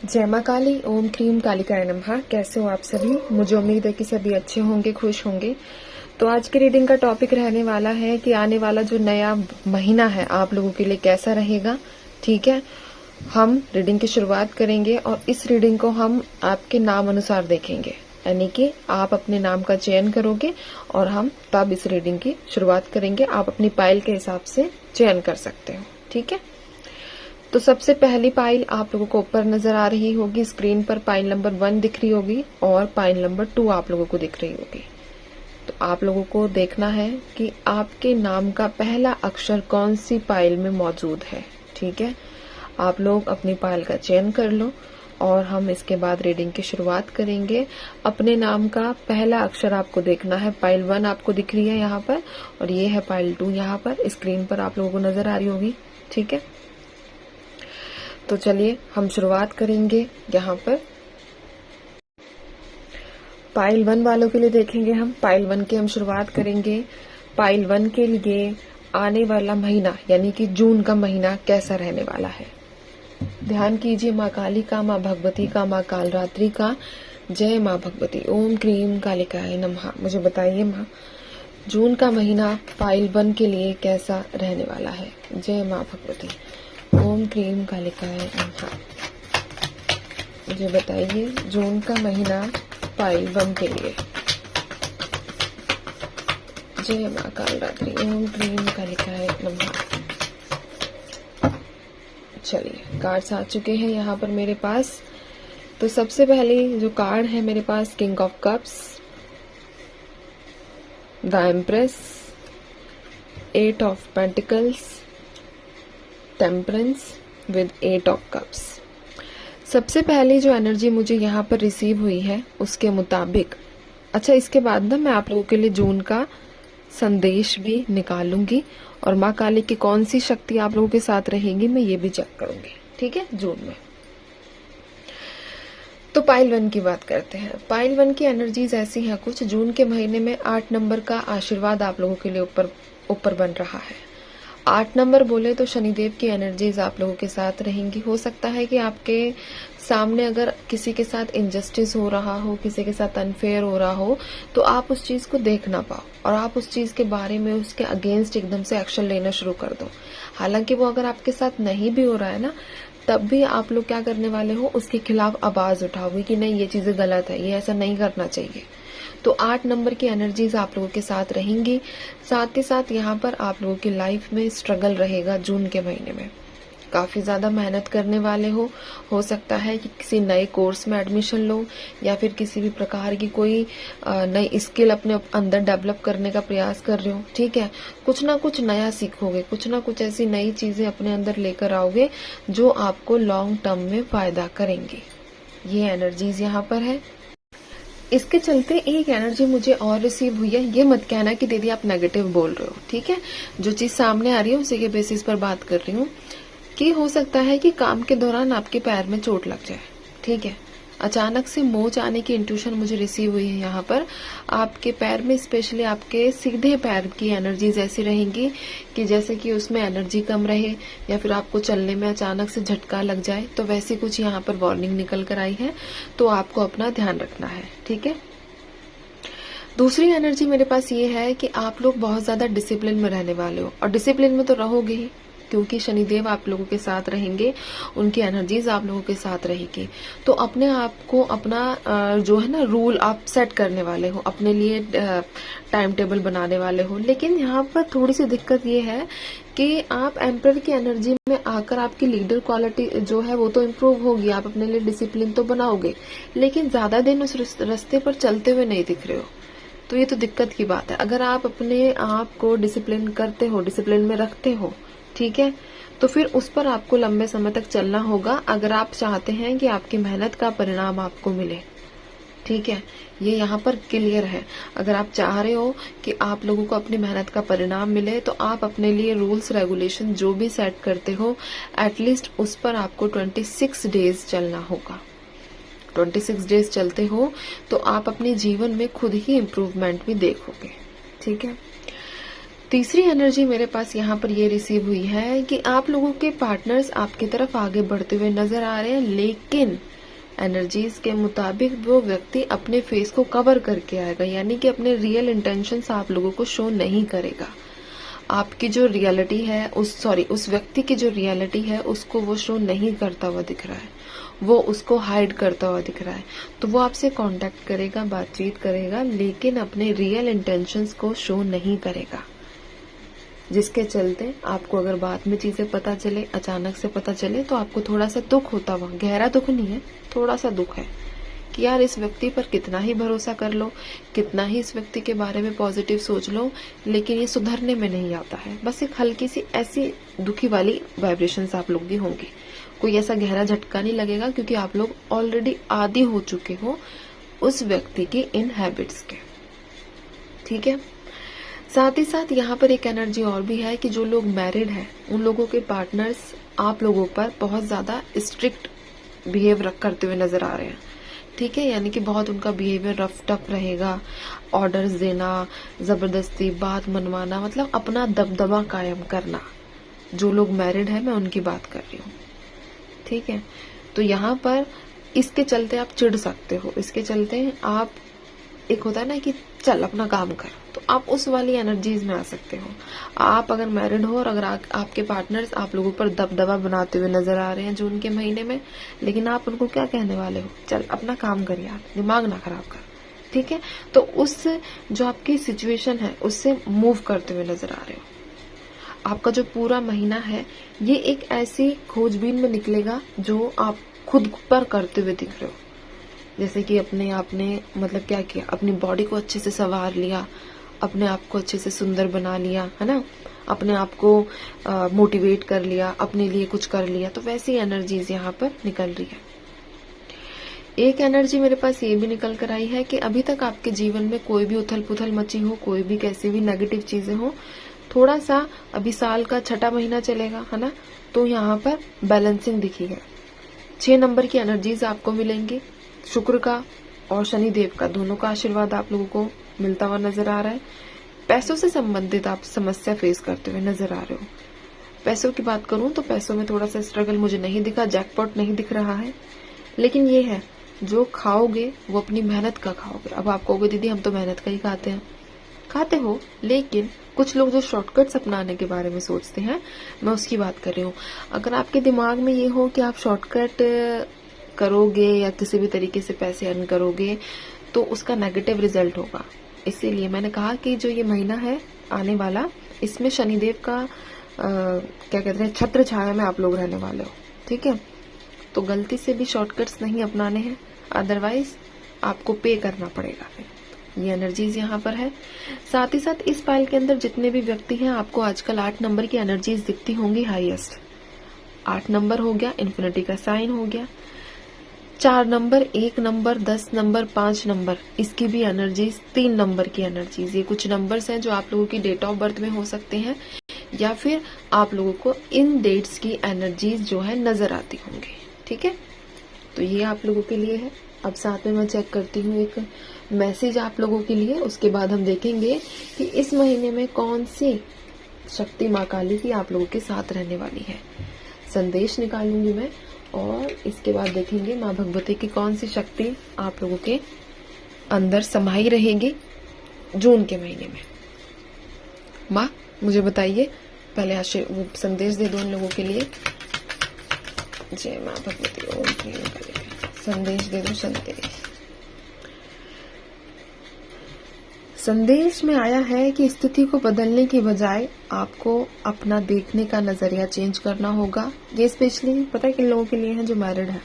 जय माँ काली। ओम क्रीम कालिकाय नमः। कैसे हो आप सभी? मुझे उम्मीद है कि सभी अच्छे होंगे, खुश होंगे। तो आज की रीडिंग का टॉपिक रहने वाला है कि आने वाला जो नया महीना है आप लोगों के लिए कैसा रहेगा। ठीक है, हम रीडिंग की शुरुआत करेंगे और इस रीडिंग को हम आपके नाम अनुसार देखेंगे, यानी कि आप अपने नाम का चयन करोगे और हम तब इस रीडिंग की शुरुआत करेंगे। आप अपनी पाइल के हिसाब से चयन कर सकते हो। ठीक है, तो सबसे पहली पाइल आप लोगों को ऊपर नजर आ रही होगी स्क्रीन पर। पाइल नंबर 1 दिख रही होगी और पाइल नंबर 2 आप लोगों को दिख रही होगी। तो आप लोगों को देखना है कि आपके नाम का पहला अक्षर कौन सी पाइल में मौजूद है। ठीक है, आप लोग अपनी पाइल का चयन कर लो और हम इसके बाद रीडिंग की शुरुआत करेंगे। अपने नाम का पहला अक्षर आपको देखना है। पाइल 1 आपको दिख रही है यहाँ पर और ये है पाइल 2 यहाँ पर स्क्रीन पर आप लोगों को नजर आ रही होगी। ठीक है, तो चलिए हम शुरुआत करेंगे। यहाँ पर पाइल 1 वालों के लिए देखेंगे हम। पाइल 1 की हम शुरुआत करेंगे। पाइल 1 के लिए आने वाला महीना यानी कि जून का महीना कैसा रहने वाला है। ध्यान कीजिए माँ काली का, माँ भगवती का, माँ कालरात्रि का। जय माँ भगवती। ओम क्रीम कालिकाय नमः। मुझे बताइए माँ, जून का महीना पाइल 1 के लिए कैसा रहने वाला है। जय माँ भगवती। ओम क्रीम कालिकाय नमः। मुझे बताइए जून का महीना पाइल 1 के लिए। जय माँ कालरात्रि। ओम क्रीम कालिकाय नमः। चलिए कार्ड्स आ चुके हैं यहाँ पर मेरे पास। तो सबसे पहले जो कार्ड है मेरे पास, king of cups, the empress, 8 of pentacles, temperance with 8 of cups. सबसे पहली जो एनर्जी मुझे यहाँ पर रिसीव हुई है उसके मुताबिक, अच्छा इसके बाद ना मैं आप लोगों के लिए जून का संदेश भी निकालूंगी और माँ काली की कौन सी शक्ति आप लोगों के साथ रहेगी मैं ये भी चेक करूंगी। ठीक है, जून में। तो पाइल 1 की बात करते हैं। पाइल 1 की एनर्जीज ऐसी हैं कुछ। जून के महीने में 8 नंबर का आशीर्वाद आप लोगों के लिए ऊपर बन रहा है। 8 नंबर बोले तो शनिदेव की एनर्जीज आप लोगों के साथ रहेंगी। हो सकता है कि आपके सामने अगर किसी के साथ इनजस्टिस हो रहा हो, किसी के साथ अनफेयर हो रहा हो, तो आप उस चीज को देख ना पाओ और आप उस चीज के बारे में उसके अगेंस्ट एकदम से एक्शन लेना शुरू कर दो। हालांकि वो अगर आपके साथ नहीं भी हो रहा है ना, तब भी आप लोग क्या करने वाले हो, उसके खिलाफ आवाज उठाओगे कि नहीं ये चीजें गलत है, ये ऐसा नहीं करना चाहिए। तो 8 नंबर की एनर्जीज आप लोगों के साथ रहेंगी। साथ ही साथ यहाँ पर आप लोगों की लाइफ में स्ट्रगल रहेगा। जून के महीने में काफी ज्यादा मेहनत करने वाले हो सकता है कि किसी नए कोर्स में एडमिशन लो या फिर किसी भी प्रकार की कोई नई स्किल अपने अंदर डेवलप करने का प्रयास कर रहे हो। ठीक है, कुछ ना कुछ नया सीखोगे, कुछ ना कुछ ऐसी नई चीजें अपने अंदर लेकर आओगे जो आपको लॉन्ग टर्म में फायदा करेंगी। ये एनर्जीज यहाँ पर है। इसके चलते एक एनर्जी मुझे और रिसीव हुई है। ये मत कहना कि दीदी आप नेगेटिव बोल रहे हो। ठीक है, जो चीज सामने आ रही है उसी के बेसिस पर बात कर रही हूँ कि हो सकता है कि काम के दौरान आपके पैर में चोट लग जाए। ठीक है, अचानक से मोच आने की इंट्यूशन मुझे रिसीव हुई है यहाँ पर। आपके पैर में, स्पेशली आपके सीधे पैर की एनर्जीज ऐसी रहेंगी कि जैसे कि उसमें एनर्जी कम रहे या फिर आपको चलने में अचानक से झटका लग जाए। तो वैसी कुछ यहाँ पर वार्निंग निकल कर आई है, तो आपको अपना ध्यान रखना है। ठीक है, दूसरी एनर्जी मेरे पास ये है कि आप लोग बहुत ज्यादा डिसिप्लिन में रहने वाले हो और डिसिप्लिन में तो रहोगे ही क्योंकि शनिदेव आप लोगों के साथ रहेंगे, उनकी एनर्जीज आप लोगों के साथ रहेगी। तो अपने आप को अपना जो है ना रूल आप सेट करने वाले हो, अपने लिए टाइम टेबल बनाने वाले हो। लेकिन यहाँ पर थोड़ी सी दिक्कत ये है कि आप एम्परर की एनर्जी में आकर आपकी लीडर क्वालिटी जो है वो तो इम्प्रूव होगी, आप अपने लिए डिसिप्लिन तो बनाओगे, लेकिन ज्यादा दिन उस रास्ते पर चलते हुए नहीं दिख रहे हो। तो ये तो दिक्कत की बात है। अगर आप अपने आप को डिसिप्लिन करते हो, डिसिप्लिन में रखते हो, ठीक है, तो फिर उस पर आपको लंबे समय तक चलना होगा अगर आप चाहते हैं कि आपकी मेहनत का परिणाम आपको मिले। ठीक है, ये यहाँ पर क्लियर है। अगर आप चाह रहे हो कि आप लोगों को अपनी मेहनत का परिणाम मिले तो आप अपने लिए रूल्स रेगुलेशन जो भी सेट करते हो एटलीस्ट उस पर आपको 26 डेज चलना होगा। 26 डेज चलते हो तो आप अपने जीवन में खुद ही इम्प्रूवमेंट भी देखोगे। ठीक है, तीसरी एनर्जी मेरे पास यहाँ पर ये रिसीव हुई है कि आप लोगों के पार्टनर्स आपकी तरफ आगे बढ़ते हुए नजर आ रहे हैं, लेकिन एनर्जीज के मुताबिक वो व्यक्ति अपने फेस को कवर करके आएगा, यानी कि अपने रियल इंटेंशंस आप लोगों को शो नहीं करेगा। आपकी जो रियलिटी है उस व्यक्ति की जो रियलिटी है उसको वो शो नहीं करता हुआ दिख रहा है, वो उसको हाइड करता हुआ दिख रहा है। तो वो आपसे कांटेक्ट करेगा, बातचीत करेगा, लेकिन अपने रियल इंटेंशंस को शो नहीं करेगा, जिसके चलते आपको अगर बाद में चीजें पता चले, अचानक से पता चले, तो आपको थोड़ा सा दुख होता हुआ, गहरा दुख नहीं है, थोड़ा सा दुख है कि यार इस व्यक्ति पर कितना ही भरोसा कर लो, कितना ही इस व्यक्ति के बारे में पॉजिटिव सोच लो, लेकिन ये सुधरने में नहीं आता है। बस एक हल्की सी ऐसी दुखी वाली वाइब्रेशंस आप लोग की होंगी। कोई ऐसा गहरा झटका नहीं लगेगा, क्योंकि आप लोग ऑलरेडी आदी हो चुके हो उस व्यक्ति की इन हैबिट्स के। ठीक है। साथ ही साथ यहाँ पर एक एनर्जी और भी है कि जो लोग मैरिड हैं उन लोगों के पार्टनर्स आप लोगों पर बहुत ज्यादा स्ट्रिक्ट बिहेव करते हुए नजर आ रहे हैं। ठीक है, यानी कि बहुत उनका बिहेवियर रफ टफ रहेगा, ऑर्डर्स देना, जबरदस्ती बात मनवाना, मतलब अपना दबदबा कायम करना। जो लोग मैरिड हैं मैं उनकी बात कर रही हूँ। ठीक है, तो यहाँ पर इसके चलते आप चिढ़ सकते हो, इसके चलते आप, एक होता है ना कि चल अपना काम कर, तो आप उस वाली एनर्जीज में आ सकते हो। आप अगर मैरिड हो और अगर आपके पार्टनर्स आप लोगों पर दबदबा बनाते हुए नजर आ रहे हैं जून के महीने में, लेकिन आप उनको क्या कहने वाले हो, चल अपना काम कर यार, दिमाग ना खराब कर। ठीक है, तो उस जो आपकी सिचुएशन है उससे मूव करते हुए नजर आ रहे हो। आपका जो पूरा महीना है ये एक ऐसी खोजबीन में निकलेगा जो आप खुद पर करते हुए दिख रहे हो। जैसे कि अपने आपने मतलब क्या किया, अपनी बॉडी को अच्छे से संवार लिया, अपने आप को अच्छे से सुंदर बना लिया, है ना, अपने आप को मोटिवेट कर लिया, अपने लिए कुछ कर लिया। तो वैसी एनर्जीज यहाँ पर निकल रही है। एक एनर्जी मेरे पास ये भी निकल कर आई है कि अभी तक आपके जीवन में कोई भी उथल पुथल मची हो, कोई भी कैसी भी नेगेटिव चीजें हो, थोड़ा सा अभी साल का छठा महीना चलेगा, है ना, तो यहाँ पर बैलेंसिंग दिखी है। 6 नंबर की एनर्जीज आपको मिलेंगी। शुक्र का और शनि देव का दोनों का आशीर्वाद आप लोगों को मिलता हुआ नजर आ रहा है। पैसों से संबंधित आप समस्या फेस करते हुए नजर आ रहे हो। पैसों की बात करूं तो पैसों में थोड़ा सा स्ट्रगल मुझे नहीं दिखा, जैकपॉट नहीं दिख रहा है, लेकिन ये है जो खाओगे वो अपनी मेहनत का खाओगे। अब आप कहोगे दीदी हम तो मेहनत का ही खाते हैं, खाते हो, लेकिन कुछ लोग जो शॉर्टकट्स अपनाने के बारे में सोचते हैं, मैं उसकी बात कर रही हूँ। अगर आपके दिमाग में ये हो कि आप शॉर्टकट करोगे या किसी भी तरीके से पैसे अर्न करोगे तो उसका नेगेटिव रिजल्ट होगा। इसीलिए मैंने कहा कि जो ये महीना है आने वाला, इसमें शनिदेव का क्या कहते हैं, छत्र छाया में आप लोग रहने वाले हो। ठीक है, तो गलती से भी शॉर्टकट्स नहीं अपनाने हैं, अदरवाइज आपको पे करना पड़ेगा। फिर ये एनर्जीज यहाँ पर है। साथ ही साथ इस पाइल के अंदर जितने भी व्यक्ति हैं आपको आजकल 8 नंबर की एनर्जीज दिखती होंगी हाईएस्ट। 8 नंबर हो गया, इन्फिनिटी का साइन हो गया। 4 नंबर, 1 नंबर, 10 नंबर, 5 नंबर, इसकी भी एनर्जीज, 3 नंबर की एनर्जीज, ये कुछ नंबर्स हैं जो आप लोगों की डेट ऑफ बर्थ में हो सकते हैं या फिर आप लोगों को इन डेट्स की एनर्जीज जो है नजर आती होंगी। ठीक है, तो ये आप लोगों के लिए है। अब साथ में मैं चेक करती हूँ एक मैसेज आप लोगों के लिए, उसके बाद हम देखेंगे कि इस महीने में कौन सी शक्ति माँ काली की आप लोगों के साथ रहने वाली है। संदेश निकालूंगी मैं और इसके बाद देखेंगे माँ भगवती की कौन सी शक्ति आप लोगों के अंदर समाई रहेगी जून के महीने में। माँ मुझे बताइए, पहले वो संदेश दे दो उन लोगों के लिए। जय माँ भगवती, ओम श्री काली। संदेश दे दो, संदेश में आया है कि स्थिति को बदलने की बजाय आपको अपना देखने का नजरिया चेंज करना होगा। ये स्पेशली पता है किन लोगों के लिए है, जो मैरिड है,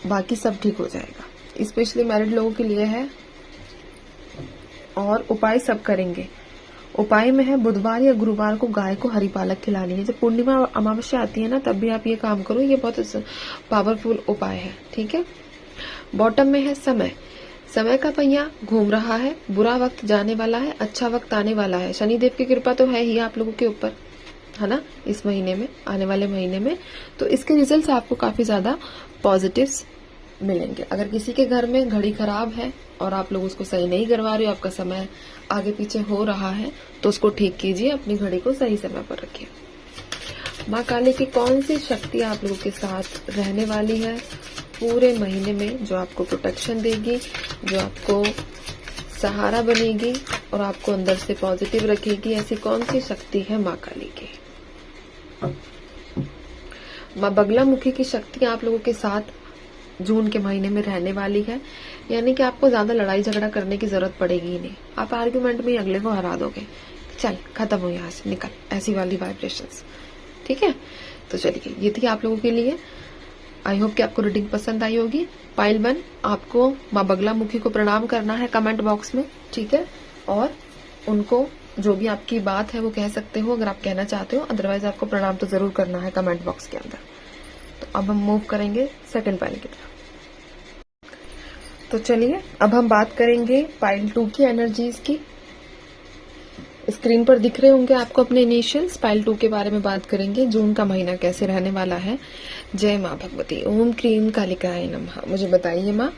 बाकी सब ठीक हो जाएगा। स्पेशली मैरिड लोगों के लिए है और उपाय सब करेंगे। उपाय में है बुधवार या गुरुवार को गाय को हरी पालक खिलानी है। जब पूर्णिमा अमावस्या आती है ना तब भी आप ये काम करो, ये बहुत पावरफुल उपाय है। ठीक है, बॉटम में है समय, समय का पहिया घूम रहा है, बुरा वक्त जाने वाला है, अच्छा वक्त आने वाला है। शनिदेव की कृपा तो है ही आप लोगों के ऊपर, है ना, इस महीने में, आने वाले महीने में। तो इसके रिजल्ट्स आपको काफी ज्यादा पॉजिटिव्स मिलेंगे। अगर किसी के घर में घड़ी खराब है और आप लोग उसको सही नहीं करवा रहे हो, आपका समय आगे पीछे हो रहा है, तो उसको ठीक कीजिए, अपनी घड़ी को सही समय पर रखिए। माँ काली की कौन सी शक्ति आप लोगों के साथ रहने वाली है पूरे महीने में, जो आपको प्रोटेक्शन देगी, जो आपको सहारा बनेगी और आपको अंदर से पॉजिटिव रखेगी? ऐसी कौन सी शक्ति है माँ काली की? माँ बगलामुखी की शक्ति आप लोगों के साथ जून के महीने में रहने वाली है, यानी कि आपको ज्यादा लड़ाई झगड़ा करने की जरूरत पड़ेगी ही नहीं। आप आर्ग्यूमेंट में अगले को हरा दोगे, चल खत्म हो यहाँ से, निकल, ऐसी वाली वाइब्रेशंस। ठीक है, तो चलिए ये थी आप लोगों के लिए। आई होप कि आपको रीडिंग पसंद आई होगी। पाइल 1, आपको माँ बगलामुखी को प्रणाम करना है कमेंट बॉक्स में, ठीक है, और उनको जो भी आपकी बात है वो कह सकते हो अगर आप कहना चाहते हो, अदरवाइज आपको प्रणाम तो जरूर करना है कमेंट बॉक्स के अंदर। तो अब हम मूव करेंगे सेकंड पाइल की तरफ। तो चलिए अब हम बात करेंगे पाइल 2 की एनर्जीज की। स्क्रीन पर दिख रहे होंगे आपको अपने इनिशियल्स। पाइल 2 के बारे में बात करेंगे, जून का महीना कैसे रहने वाला है। जय माँ भगवती, ओम क्रीम कालिकाय नमः। मुझे बताइए माँ,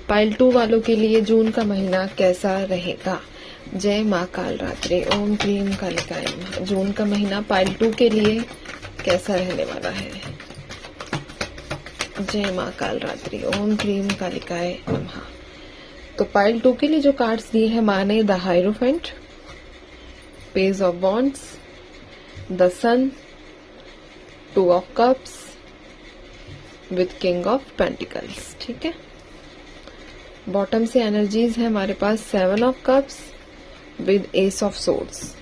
पाइल 2 वालों के लिए जून का महीना कैसा रहेगा? जय माँ कालरात्रि, ओम क्रीम कालिकाय नमः। जून का महीना पाइल 2 के लिए कैसा रहने वाला है? जय माँ कालरात्रि, ओम क्रीम कालिकाय नमः। तो पाइल 2 के लिए जो कार्ड्स दिए हैं माँ ने, the hierophant, page of wands, the sun, 2 of cups with king of pentacles. ठीक है, बॉटम से एनर्जीज है हमारे पास 7 of cups with ace of swords.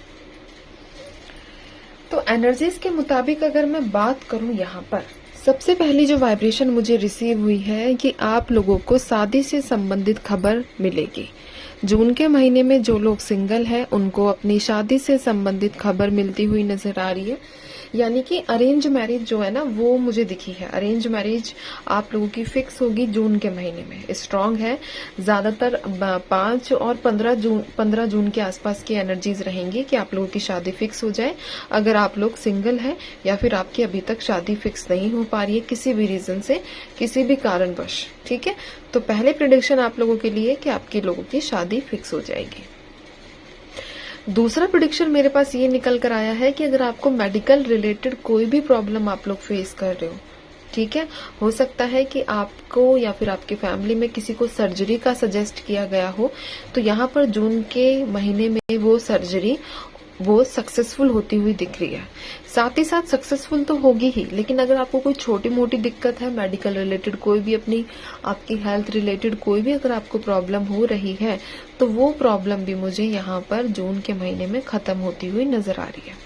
तो एनर्जीज के मुताबिक अगर मैं बात करूं, यहाँ पर सबसे पहली जो वाइब्रेशन मुझे रिसीव हुई है कि आप लोगों को शादी से संबंधित खबर मिलेगी। जून के महीने में जो लोग सिंगल हैं उनको अपनी शादी से संबंधित खबर मिलती हुई नजर आ रही है, यानी कि अरेंज मैरिज जो है ना वो मुझे दिखी है। अरेंज मैरिज आप लोगों की फिक्स होगी जून के महीने में, स्ट्रांग है। ज्यादातर 5 और 15 जून के आसपास की एनर्जीज रहेंगी कि आप लोगों की शादी फिक्स हो जाए। अगर आप लोग सिंगल हैं या फिर आपकी अभी तक शादी फिक्स नहीं हो पा रही है किसी भी रीजन से, किसी भी कारणवश, ठीक है, तो पहले प्रेडिक्शन आप लोगों के लिए कि आपके लोगों की शादी फिक्स हो जाएगी। दूसरा प्रेडिक्शन मेरे पास ये निकल कर आया है कि अगर आपको मेडिकल रिलेटेड कोई भी प्रॉब्लम आप लोग फेस कर रहे हो, ठीक है, हो सकता है कि आपको या फिर आपके फैमिली में किसी को सर्जरी का सजेस्ट किया गया हो, तो यहाँ पर जून के महीने में वो सर्जरी वो सक्सेसफुल होती हुई दिख रही है। साथ ही साथ सक्सेसफुल तो होगी ही, लेकिन अगर आपको कोई छोटी मोटी दिक्कत है मेडिकल रिलेटेड, कोई भी अपनी आपकी हेल्थ रिलेटेड कोई भी अगर आपको प्रॉब्लम हो रही है, तो वो प्रॉब्लम भी मुझे यहाँ पर जून के महीने में खत्म होती हुई नजर आ रही है।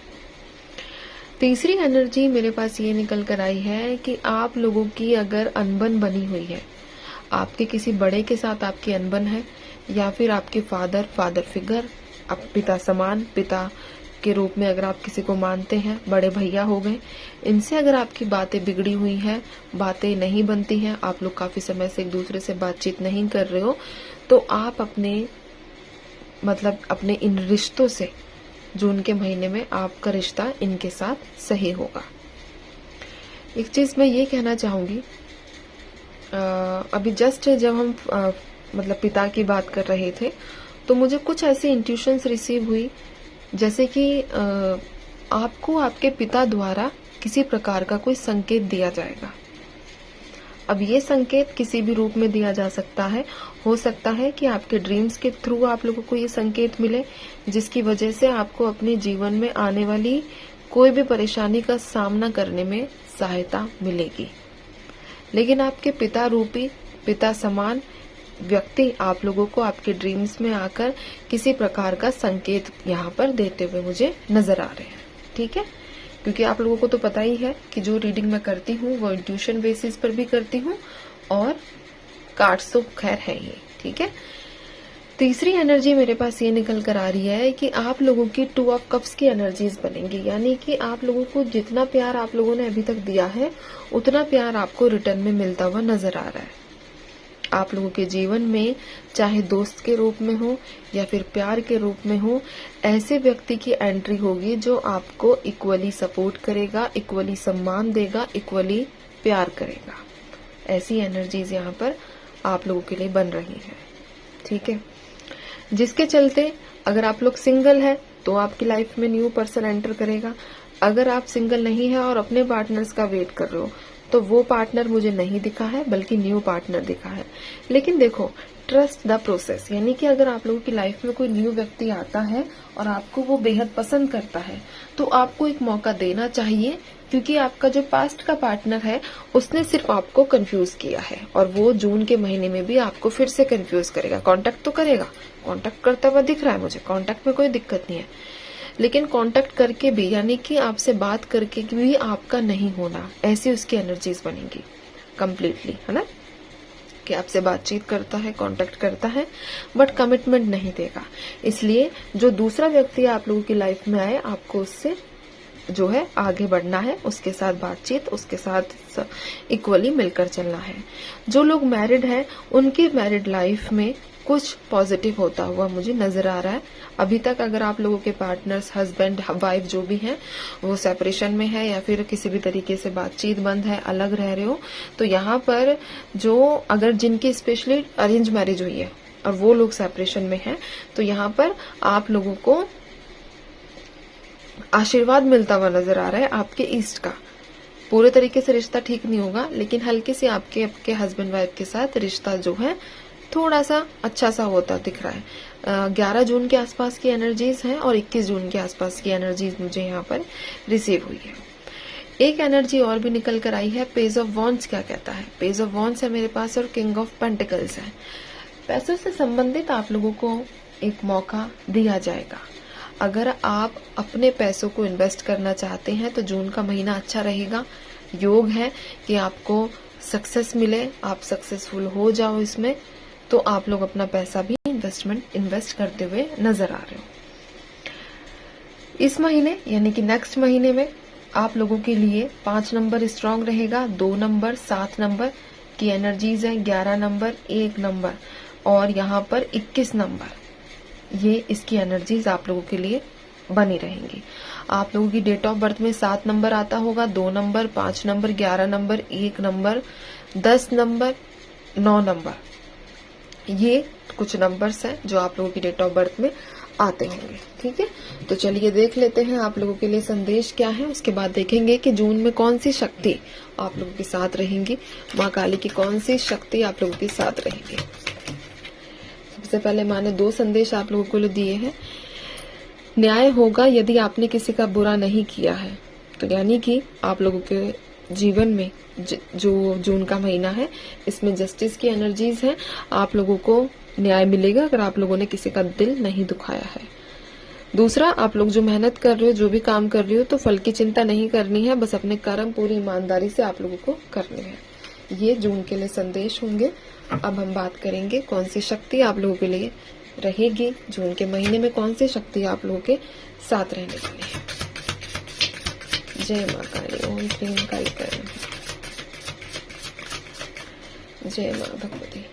तीसरी एनर्जी मेरे पास ये निकल कर आई है कि आप लोगों की अगर अनबन बनी हुई है, आपके किसी बड़े के साथ आपकी अनबन है, या फिर आपके फादर फिगर, आप पिता समान, पिता के रूप में अगर आप किसी को मानते हैं, बड़े भैया हो गए, इनसे अगर आपकी बातें बिगड़ी हुई हैं, बातें नहीं बनती हैं, आप लोग काफी समय से एक दूसरे से बातचीत नहीं कर रहे हो, तो आप अपने इन रिश्तों से जून के महीने में आपका रिश्ता इनके साथ सही होगा। एक चीज मैं ये कहना चाहूंगी, अभी जस्ट जब हम पिता की बात कर रहे थे, तो मुझे कुछ ऐसी इंट्यूशंस रिसीव हुई जैसे कि आपको आपके पिता द्वारा किसी प्रकार का कोई संकेत दिया जाएगा। अब ये संकेत किसी भी रूप में दिया जा सकता है। हो सकता है कि आपके ड्रीम्स के थ्रू आप लोगों को ये संकेत मिले, जिसकी वजह से आपको अपने जीवन में आने वाली कोई भी परेशानी का सामना करने में सहायता मिलेगी। लेकिन आपके पिता रूपी, पिता समान व्यक्ति आप लोगों को आपके ड्रीम्स में आकर किसी प्रकार का संकेत यहाँ पर देते हुए मुझे नजर आ रहे हैं। ठीक है, क्योंकि आप लोगों को तो पता ही है कि जो रीडिंग मैं करती हूँ वो इंट्यूशन बेसिस पर भी करती हूँ, और कार्ड्स तो खैर है ही। ठीक है, तीसरी एनर्जी मेरे पास ये निकल कर आ रही है कि आप लोगों की 2 ऑफ कप्स की एनर्जीज बनेंगी, यानी कि आप लोगों को जितना प्यार आप लोगों ने अभी तक दिया है उतना प्यार आपको रिटर्न में मिलता हुआ नजर आ रहा है। आप लोगों के जीवन में चाहे दोस्त के रूप में हो या फिर प्यार के रूप में हो, ऐसे व्यक्ति की एंट्री होगी जो आपको इक्वली सपोर्ट करेगा, इक्वली सम्मान देगा, इक्वली प्यार करेगा। ऐसी एनर्जीज यहाँ पर आप लोगों के लिए बन रही है। ठीक है, जिसके चलते अगर आप लोग सिंगल है तो आपकी लाइफ में न्यू पर्सन एंटर करेगा। अगर आप सिंगल नहीं है और अपने पार्टनर्स का वेट कर रहे हो तो वो पार्टनर मुझे नहीं दिखा है, बल्कि न्यू पार्टनर दिखा है। लेकिन देखो, ट्रस्ट द प्रोसेस, यानी कि अगर आप लोगों की लाइफ में कोई न्यू व्यक्ति आता है और आपको वो बेहद पसंद करता है तो आपको एक मौका देना चाहिए, क्योंकि आपका जो पास्ट का पार्टनर है उसने सिर्फ आपको कंफ्यूज किया है और वो जून के महीने में भी आपको फिर से कंफ्यूज करेगा। कांटेक्ट तो करेगा, कांटेक्ट करता हुआ दिख रहा है मुझे, कांटेक्ट में कोई दिक्कत नहीं है, लेकिन कांटेक्ट करके भी, यानी कि आपसे बात करके भी आपका नहीं होना, ऐसी उसकी एनर्जीज बनेंगी कंप्लीटली, है ना, कि आपसे बातचीत करता है, कांटेक्ट करता है, बट कमिटमेंट नहीं देगा। इसलिए जो दूसरा व्यक्ति आप लोगों की लाइफ में आए, आपको उससे जो है आगे बढ़ना है, उसके साथ बातचीत, उसके साथ इक्वली मिलकर चलना है। जो लोग मैरिड हैं उनकी मैरिड लाइफ में कुछ पॉजिटिव होता हुआ मुझे नजर आ रहा है। अभी तक अगर आप लोगों के पार्टनर्स, हस्बैंड वाइफ जो भी हैं, वो सेपरेशन में है या फिर किसी भी तरीके से बातचीत बंद है, अलग रह रहे हो, तो यहाँ पर जो अगर जिनकी स्पेशली अरेंज मैरिज हुई है और वो लोग सेपरेशन में हैं, तो यहाँ पर आप लोगों को आशीर्वाद मिलता हुआ नजर आ रहा है आपके ईस्ट का। पूरे तरीके से रिश्ता ठीक नहीं होगा, लेकिन हल्के से आपके हस्बैंड वाइफ के साथ रिश्ता जो है थोड़ा सा अच्छा सा होता दिख रहा है। 11 जून के आसपास की एनर्जीज हैं और 21 जून के आसपास की एनर्जीज मुझे यहाँ पर रिसीव हुई है। एक एनर्जी और भी निकल कर आई है, पेज ऑफ वॉन्ड्स। क्या कहता है? पेज ऑफ वॉन्ड्स है मेरे पास और किंग ऑफ पेंटिकल्स है। पैसों से संबंधित आप लोगों को एक मौका दिया जाएगा। अगर आप अपने पैसों को इन्वेस्ट करना चाहते हैं तो जून का महीना अच्छा रहेगा। योग है कि आपको सक्सेस मिले, आप सक्सेसफुल हो जाओ इसमें, तो आप लोग अपना पैसा भी इन्वेस्ट करते हुए नजर आ रहे हो। इस महीने यानी कि नेक्स्ट महीने में आप लोगों के लिए 5 नंबर स्ट्रांग रहेगा, 2 नंबर, 7 नंबर की एनर्जीज है, 11 नंबर, 1 नंबर और यहाँ पर 21 नंबर, ये इसकी एनर्जीज आप लोगों के लिए बनी रहेंगी। आप लोगों की डेट ऑफ बर्थ में 7 नंबर आता होगा, 2 number, 5 number, 11 number, 1 number, 10 number, 9 number, ये कुछ नंबर्स हैं जो आप लोगों की डेट ऑफ बर्थ में आते होंगे। ठीक है, तो चलिए देख लेते हैं आप लोगों के लिए संदेश क्या है। उसके बाद देखेंगे कि जून में कौन सी शक्ति आप लोगों के साथ रहेंगी, माँ काली की कौन सी शक्ति आप लोगों के साथ रहेगी। सबसे पहले माँ ने 2 संदेश आप लोगों को दिए हैं। न्याय होगा यदि आपने किसी का बुरा नहीं किया है, तो यानी कि आप लोगों के जीवन में जो जून का महीना है इसमें जस्टिस की एनर्जीज है। आप लोगों को न्याय मिलेगा अगर आप लोगों ने किसी का दिल नहीं दुखाया है। दूसरा, आप लोग जो मेहनत कर रहे हो, जो भी काम कर रहे हो, तो फल की चिंता नहीं करनी है, बस अपने कर्म पूरी ईमानदारी से आप लोगों को करने हैं। ये जून के लिए संदेश होंगे। अब हम बात करेंगे कौन सी शक्ति आप लोगों के लिए रहेगी जून के महीने में, कौन सी शक्ति आप लोगों के साथ रहने वाली है। जय माँ काली, ओम क्लीम काली करण, जय माँ भगवती।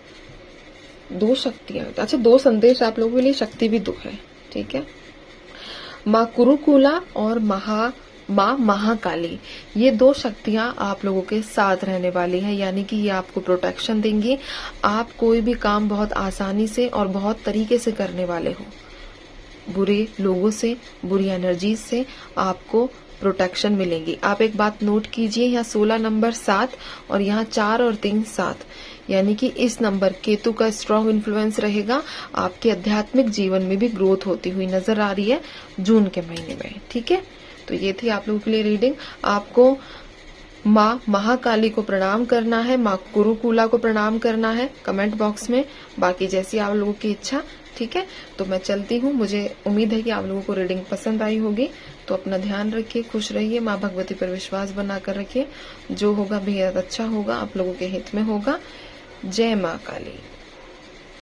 2 शक्तियां, अच्छा 2 संदेश आप लोगों के लिए, शक्ति भी 2 है। ठीक है, माँ कुरुकुला और माँ महाकाली, ये 2 शक्तियां आप लोगों के साथ रहने वाली है, यानी कि ये आपको प्रोटेक्शन देंगी। आप कोई भी काम बहुत आसानी से और बहुत तरीके से करने वाले हो। बुरे लोगों से, बुरी एनर्जीज से आपको प्रोटेक्शन मिलेंगी। आप एक बात नोट कीजिए, यहाँ 16 नंबर 7 और यहाँ 4 और 3 7, यानी कि इस नंबर केतु का स्ट्रॉन्ग इन्फ्लुएंस रहेगा। आपके आध्यात्मिक जीवन में भी ग्रोथ होती हुई नजर आ रही है जून के महीने में। ठीक है, तो ये थी आप लोगों के लिए रीडिंग। आपको माँ महाकाली को प्रणाम करना है, माँ कुरुकुला को प्रणाम करना है कमेंट बॉक्स में, बाकी जैसी आप लोगों की इच्छा। ठीक है, तो मैं चलती हूँ। मुझे उम्मीद है कि आप लोगों को रीडिंग पसंद आई होगी। तो अपना ध्यान रखिए, खुश रहिए, माँ भगवती पर विश्वास बनाकर रखिए। जो होगा बेहद अच्छा होगा, आप लोगों के हित में होगा। जय माँ काली।